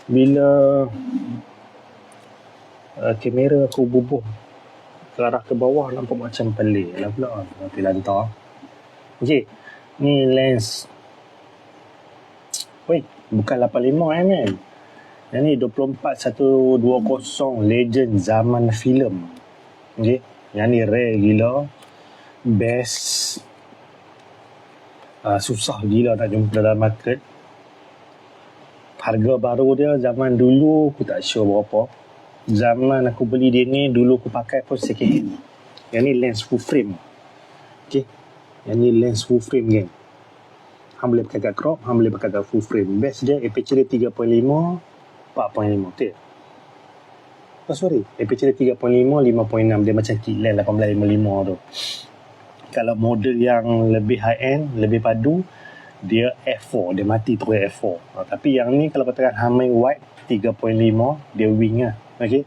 bila kamera aku bubuh ke arah ke bawah, nampak macam pelik lah pula nanti lantar. Okey, ni lens bukan 85 mm. Yang ni 24-120 Legend zaman filem. Okey, yang ni rare gila, best, susah gila nak jumpa dalam market. Harga baru dia zaman dulu aku tak sure berapa. Zaman aku beli dia ni, dulu aku pakai pun second hand. Yang ni lens full frame. Okey, yang ni lens full frame geng. Hang boleh pakai kat crop, hang boleh pakai kat full frame. Best dia aperture dia 3.5, 4.5. Okey. Aperture dia 3.5, 5.6. Dia macam kit lens 1855 tu. Kalau model yang lebih high end, lebih padu, dia f4, dia mati terus f4. Tapi yang ni kalau katakan hang main wide 3.5, dia wing lah. Okey.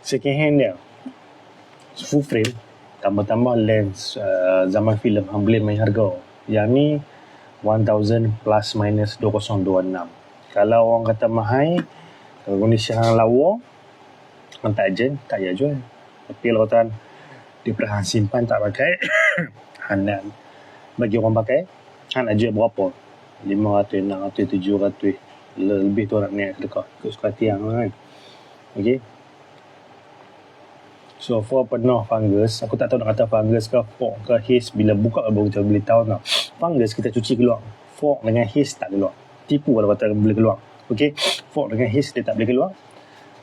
Second hand dia full frame, tambah-tambah lens zaman filem, hang boleh main harga. Yang ni 1000 plus minus 2026. Kalau orang kata mahal, kalau kondisi hang lawa, hang tak urgent, tak payah jual. Tapi kalau kata dia perhang simpan tak pakai, hang nak bagi orang pakai, hang nak jual berapa? 500, 600, 700, lebih tu nak naik dekat ke suka hati hang kan. Okey. So far penuh fungus. Aku tak tahu nak kata fungus ke fork ke haze. Bila buka baru kita boleh tahu tau. Fungus kita cuci keluar, fork dengan haze tak keluar. Tipu kalau kata boleh keluar. Okey, fork dengan haze dia tak boleh keluar,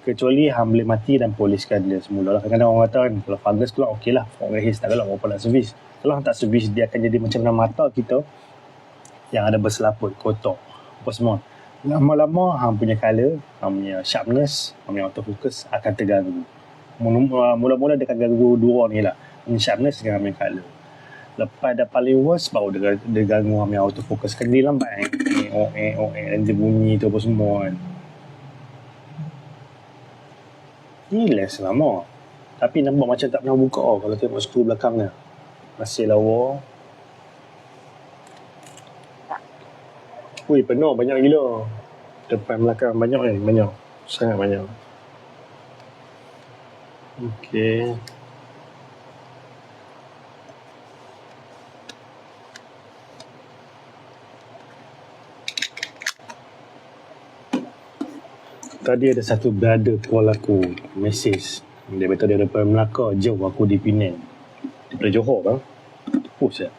kecuali hang boleh mati dan poliskan dia semula lah. Kadang-kadang orang kata kan, kalau fungus keluar okey lah, fork dengan haze tak keluar, apa nak servis. Kalau hang tak servis, dia akan jadi macam dalam mata kita yang ada berselaput, kotor apa semua. Lama-lama hang punya colour, hang punya sharpness, hang punya autofocus akan terganggu. Mula-mula dia akan ganggu dua ni lah, sharpness dengan hang punya colour. Lepas dah paling worst, baru dia ganggu hang punya autofocus. Kan dia lambat dan dia bunyi tu apa semua kan. Ni lens lama, tapi nampak macam tak pernah buka kalau tengok skru belakang dia. Masih lawa. Penuh, banyak gila. Depan belakang banyak banyak. Sangat banyak. Okey. Tadi ada satu brother call aku, message. Dia kata dia depan Melaka, jauh aku di Penang. Daripada Johor bang. Push ya.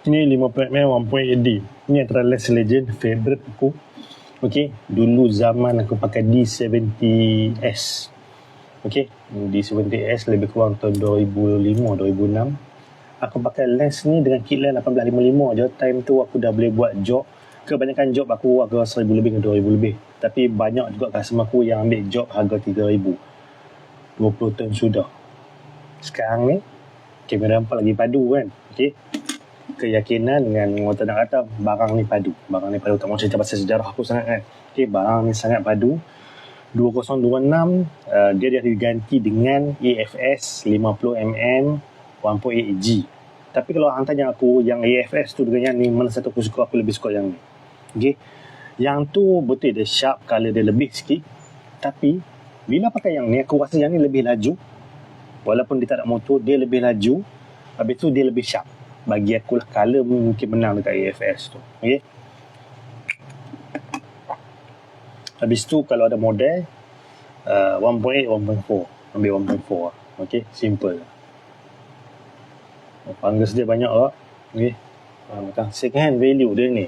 Ini 50mm 1.8D. Ini antara lens legend favorite aku. Okey, dulu zaman aku pakai D70S. Okey, D70S lebih kurang tahun 2005 2006. Aku pakai lens ni dengan kit lens 1855 je. Time tu aku dah boleh buat job. Kebanyakan job aku harga 1000 lebih ke 2000 lebih. Tapi banyak juga customer aku yang ambil job harga 3000. 20 tahun sudah. Sekarang ni kamera 4 lagi padu kan. Okey, keyakinan dengan orang nak kata barang ni padu. Tak mahu cerita pasal sejarah aku sangat kan. Okey, barang ni sangat padu. 2026 dia dah diganti dengan AFS 50mm 1.8G. Tapi kalau hang tanya aku, yang AFS tu dengan yang ni, mana satu aku suka, aku lebih suka yang ni. Okey, yang tu betul dia sharp, color dia lebih sikit. Tapi bila pakai yang ni, aku rasa yang ni lebih laju. Walaupun dia tak ada motor, dia lebih laju. Habis tu dia lebih sharp. Bagi aku lah, color mungkin menang dekat AFS tu. Okey. Habis tu kalau ada model 1.8, 1.4, ambil 1.4 lah. Okey, simple. Fungus dia banyak lah. Okey. Second hand value dia ni.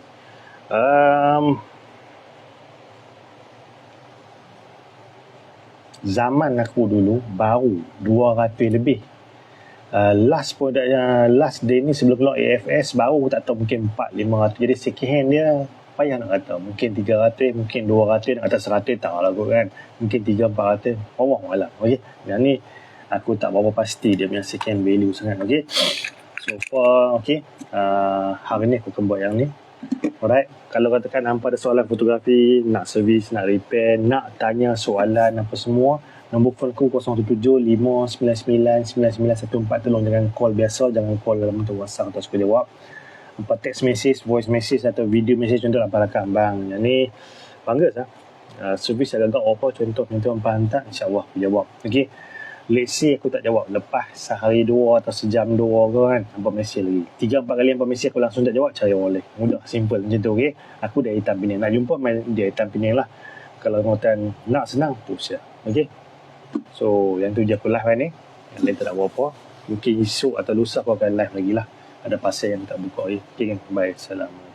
Zaman aku dulu baru 200 lebih. Last product yang last day ni sebelum keluar AFS baru tak tahu mungkin 400-500. Jadi second hand dia payah nak kata, mungkin 300, mungkin 200, nak kata 100 tak lah kot kan, mungkin 300-400 bawah malah. Okey, yang ni aku tak berapa pasti dia punya second value sangat. Okey, so far okey, hari ni aku akan buat yang ni. Alright, kalau katakan hampa ada soalan fotografi, nak servis, nak repair, nak tanya soalan apa semua, Nombor phone aku 077-599-9914. Tolong jangan call biasa, jangan call dalam bentuk WhatsApp atau suka jawab. Apa text message, voice message atau video message contoh apa rakam bang. Yang ni bangga sah. Servis agak-agak apa contoh apa hantar, insyaAllah aku jawab. Okay, let's say aku tak jawab, lepas sehari dua atau sejam dua ke kan, hampa mesej lagi 3-4 kali hampa mesej aku langsung tak jawab, cari orang lain. Mudah, simple macam tu. Okay, aku dari Hitam Pening, nak jumpa main di Hitam Pening lah. Kalau ngotan nak senang push ya. Okay, so yang tu je aku live ni, yang lain tak nak buat apa. Mungkin esok atau lusa aku akan live lagi lah, ada pasal yang tak buka. Okay kan, bye, salam.